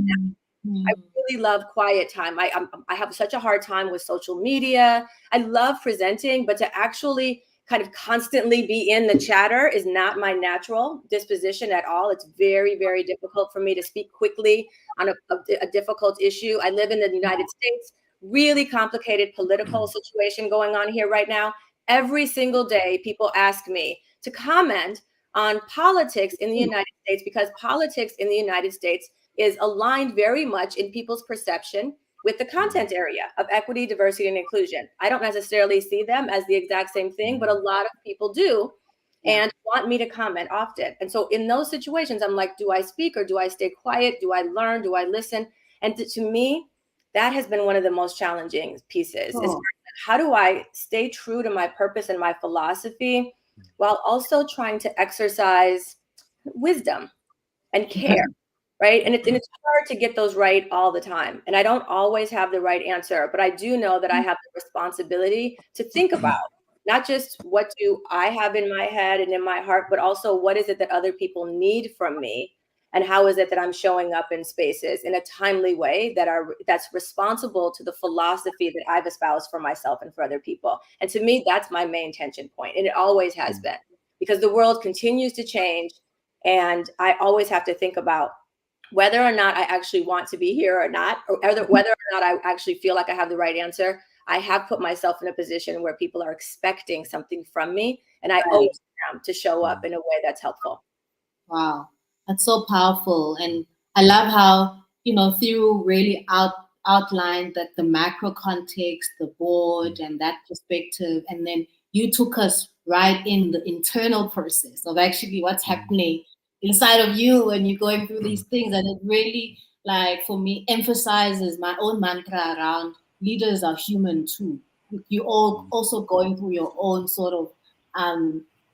I really love quiet time. I have such a hard time with social media. I love presenting, but to actually kind of constantly be in the chatter is not my natural disposition at all. It's very, very difficult for me to speak quickly on a difficult issue. I live in the United States, really complicated political situation going on here right now. Every single day, people ask me to comment on politics in the United States, because politics in the United States is aligned very much in people's perception with the content area of equity, diversity, and inclusion. I don't necessarily see them as the exact same thing, but a lot of people do and want me to comment often. And so in those situations, I'm like, do I speak or do I stay quiet? Do I learn? Do I listen? And to me, that has been one of the most challenging pieces. Is how do I stay true to my purpose and my philosophy while also trying to exercise wisdom and care? Right. And it's hard to get those right all the time. And I don't always have the right answer, but I do know that I have the responsibility to think about not just what do I have in my head and in my heart, but also what is it that other people need from me. And how is it that I'm showing up in spaces in a timely way that's responsible to the philosophy that I've espoused for myself and for other people? And to me, that's my main tension point, and it always has been, because the world continues to change, and I always have to think about whether or not I actually want to be here or not, or whether or not I actually feel like I have the right answer. I have put myself in a position where people are expecting something from me, and I owe them to show up in a way that's helpful. Wow, that's so powerful. And I love how, Thiru really outlined that the macro context, the board, and that perspective. And then you took us right in the internal process of actually what's happening inside of you when you're going through these things. And it really, like, for me, emphasizes my own mantra around leaders are human too. You're all also going through your own sort of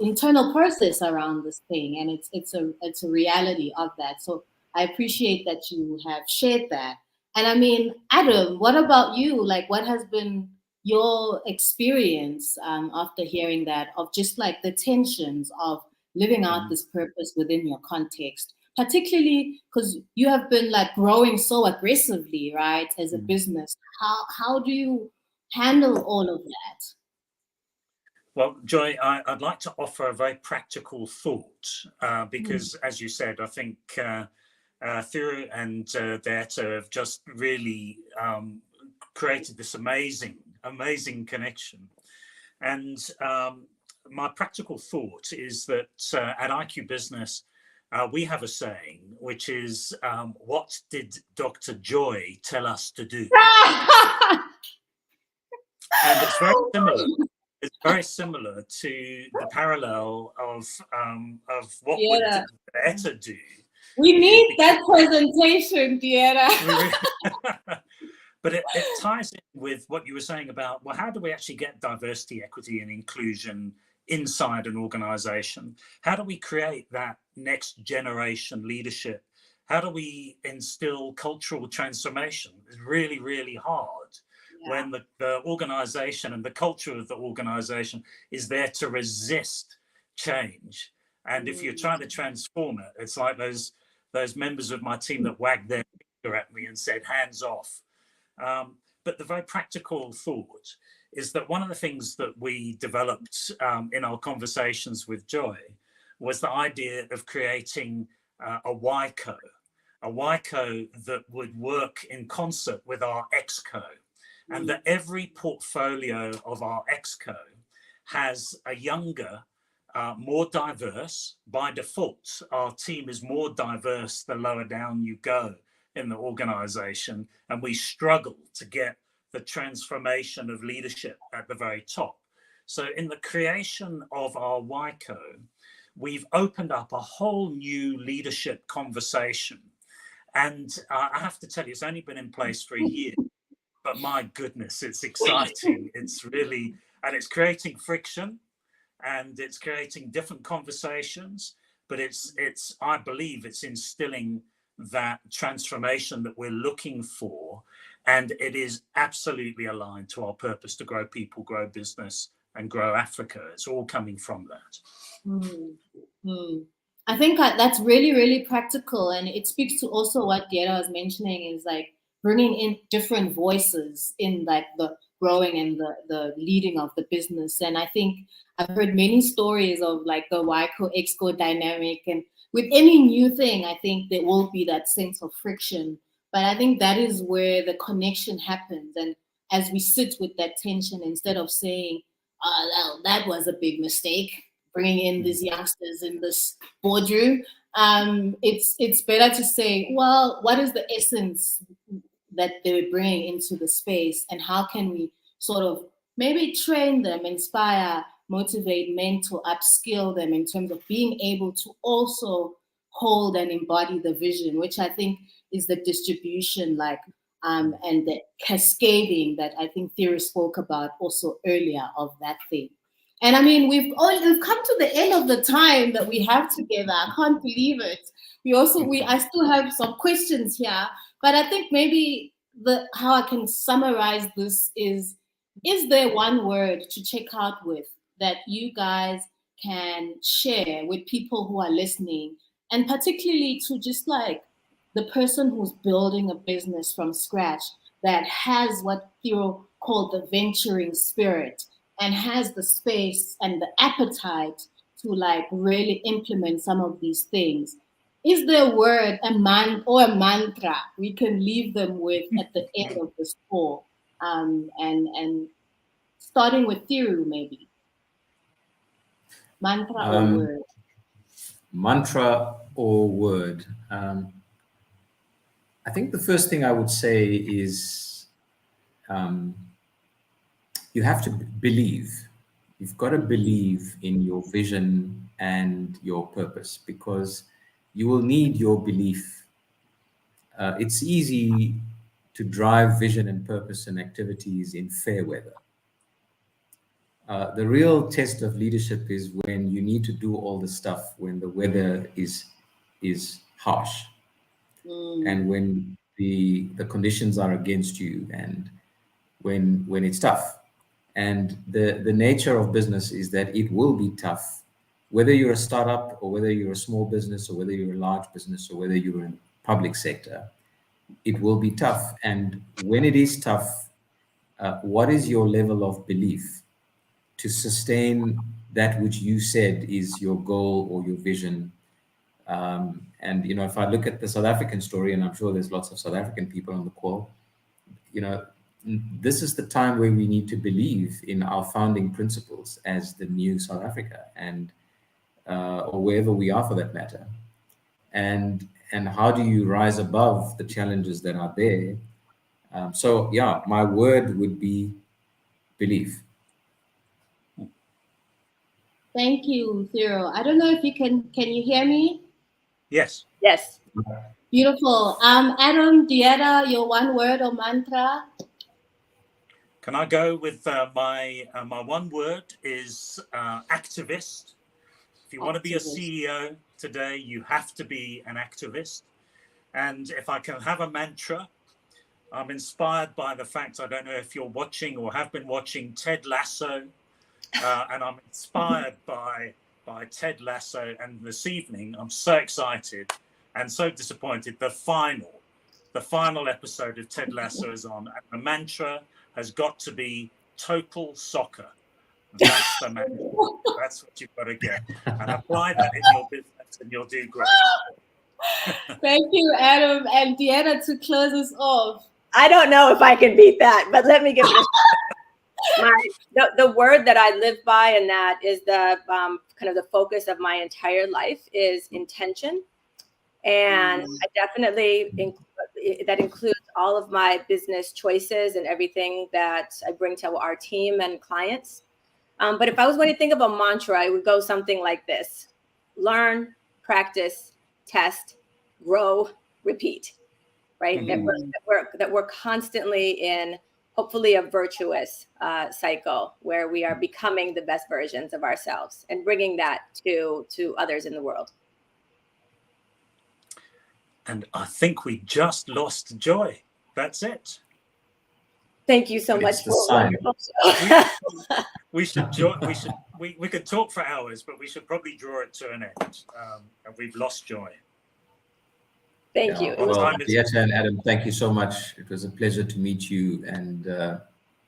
internal process around this thing, and it's a reality of that. So I appreciate that you have shared that. And I mean, Adam, what about you? Like, what has been your experience after hearing that, of just like the tensions of living out this purpose within your context, particularly because you have been like growing so aggressively, right, as a business? How do you handle all of that? Well, Joy, I'd like to offer a very practical thought because, as you said, I think Thiru and Deta have just really created this amazing connection. And my practical thought is that at IQ Business, we have a saying, which is, what did Dr. Joy tell us to do? And it's very similar. It's very similar to the parallel of what would Deta do. We need that presentation, Diana. But it ties in with what you were saying about, well, how do we actually get diversity, equity, and inclusion inside an organization? How do we create that next generation leadership? How do we instill cultural transformation? It's really, really hard. When the organization and the culture of the organization is there to resist change. And if you're trying to transform it, it's like those members of my team that wagged their finger at me and said, hands off. But the very practical thought is that one of the things that we developed in our conversations with Joy was the idea of creating a YCO that would work in concert with our XCO. And that every portfolio of our XCO has a younger, more diverse. By default, our team is more diverse the lower down you go in the organization. And we struggle to get the transformation of leadership at the very top. So in the creation of our YCO, we've opened up a whole new leadership conversation. And I have to tell you, it's only been in place for a year. But my goodness, it's exciting. It's really, and it's creating friction, and it's creating different conversations. But it's I believe it's instilling that transformation that we're looking for, and it is absolutely aligned to our purpose to grow people, grow business, and grow Africa. It's all coming from that. I think that's really, really practical, and it speaks to also what Diana was mentioning, is like bringing in different voices in like the growing and the leading of the business. And I think I've heard many stories of like the YCO Exco dynamic, and with any new thing, I think there will be that sense of friction. But I think that is where the connection happens. And as we sit with that tension, instead of saying, oh, well, that was a big mistake, bringing in these youngsters in this boardroom, it's better to say, well, what is the essence that they're bringing into the space, and how can we sort of maybe train them, inspire, motivate, mentor, upskill them in terms of being able to also hold and embody the vision, which I think is the distribution, like, and the cascading that I think Thiru spoke about also earlier of that thing. And I mean, we've come to the end of the time that we have together. I can't believe it. I still have some questions here, but I think maybe how I can summarize this is there one word to check out with that you guys can share with people who are listening and particularly to just like the person who's building a business from scratch that has what Theo called the venturing spirit and has the space and the appetite to like really implement some of these things. Is there a word, a man or a mantra we can leave them with at the end of this call? And starting with Thiru, maybe. Mantra or word? Mantra or word. I think the first thing I would say is you have to believe. You've got to believe in your vision and your purpose, because you will need your belief. It's easy to drive vision and purpose and activities in fair weather. The real test of leadership is when you need to do all the stuff when the weather is harsh, and when the conditions are against you, and when it's tough. And the nature of business is that it will be tough, whether you're a startup or whether you're a small business or whether you're a large business or whether you're in public sector. It will be tough. And when it is tough, what is your level of belief to sustain that which you said is your goal or your vision? And if I look at the South African story, and I'm sure there's lots of South African people on the call, this is the time where we need to believe in our founding principles as the new South Africa, and or wherever we are for that matter. And how do you rise above the challenges that are there? So yeah, my word would be belief. Thank you, Theo. I don't know if you can you hear me? Yes. Yes. Beautiful. Adam, Dieta, your one word or mantra? Can I go with my one word is activist. If you want to be a CEO today, you have to be an activist. And if I can have a mantra, I'm inspired by the fact, I don't know if you're watching or have been watching Ted Lasso, and I'm inspired by Ted Lasso. And this evening, I'm so excited and so disappointed. The final episode of Ted Lasso is on, and the mantra has got to be total soccer. That's the mantra. That's what you've got to get. And apply that in your business and you'll do great. Thank you, Adam. And Dieta, to close us off. I don't know if I can beat that, but let me give it a the word that I live by, and that is the kind of the focus of my entire life, is intention. And I definitely that includes all of my business choices and everything that I bring to our team and clients. But if I was going to think of a mantra, I would go something like this: learn, practice, test, grow, repeat. Right? That we're constantly in, hopefully, a virtuous cycle where we are becoming the best versions of ourselves and bringing that to others in the world. And I think we just lost Joy. That's it. Thank you so much for a wonderful show. We could talk for hours, but we should probably draw it to an end. And we've lost Joy. Thank you. Well, Dieta and Adam, thank you so much. It was a pleasure to meet you. And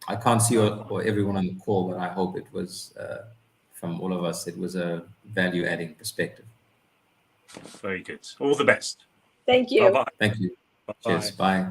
I can't see or everyone on the call, but I hope it was, from all of us, it was a value-adding perspective. Very good. All the best. Thank you. Bye-bye. Thank you. Bye-bye. Cheers. Bye.